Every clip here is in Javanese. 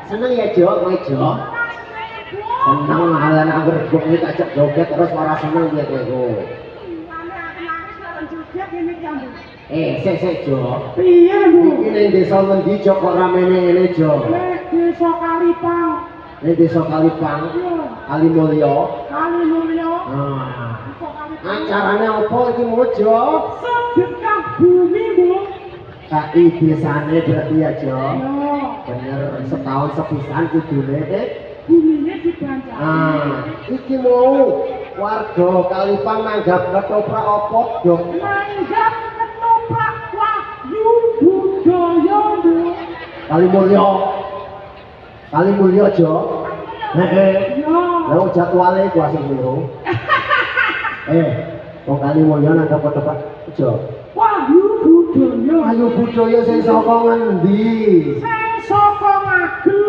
Seneng ya Jo, kowe Jo. Seneng malah anggur bengi ajak joget terus ora seneng ya kowe. Sik Jo. Piye Bu? Iki ning desa ngendi Jo kok ramene ngene Jo? Desa Kalipang. Ning desa Kalipang. Kalimulya. Kalimulya. Acarane apa iki mau Jo? Sedekah bumi Bu. Kai desane berarti ya Jo. Bener setahun sepisan kudune buminya dibancani. Iki mau warga Kalipang nanggap ketoprak apa dong? Nanggap ketoprak Wahyu Budaya Bu. Kalimulya Jo. Heeh. Ya. Lah jadwale ku asing lho. Wong Kalimulya nanggap ketoprak Jo. Wahyu Budaya. Wahyu Budaya sing saka ngendi? Saka Ngagel.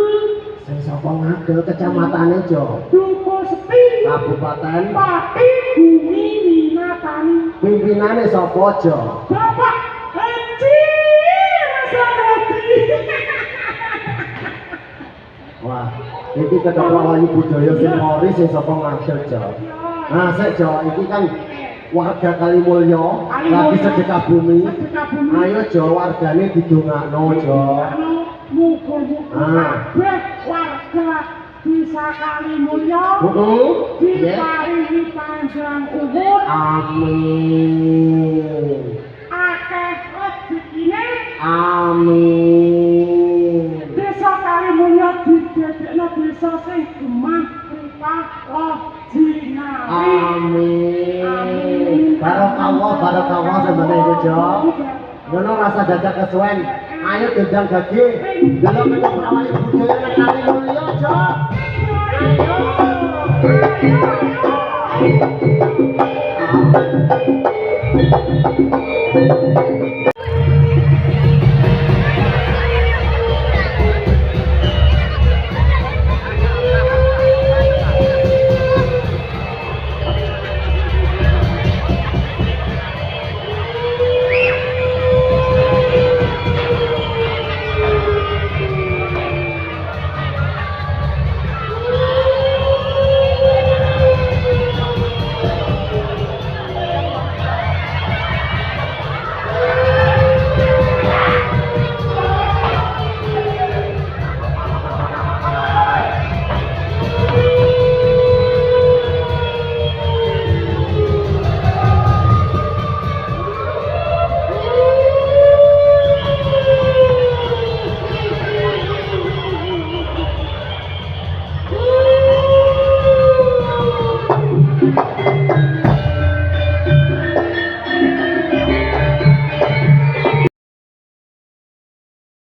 Sing saka Ngagel kecamatane Jo. Duku Sepi. Kabupaten Pati Bumi Winatani. Pimpinane sapa Jo? Bapak Haji Rasadati. Wah, iki ketoprak Wahyu Budaya sing ori sing saka Ngagel Jo. Nah, sik Jo, iki kan warga Kalimulya lagi sedekah bumi. Ayo Jo, wargane didongakno Jo. Muga-muga kabeh warga desa Kalimulya diparingi panjang umur. Amin. Akeh rezekine. Amin. Desa Kalimulya didadekno desa sing gemah pripah roh jinari. Amin. Barakallah sebenarnya itu Jo. Ngono rasa dadak kesuwen. Ayo gendang gage. Delok menyang prawane budaya nang Kalimulya Jo. Ayo.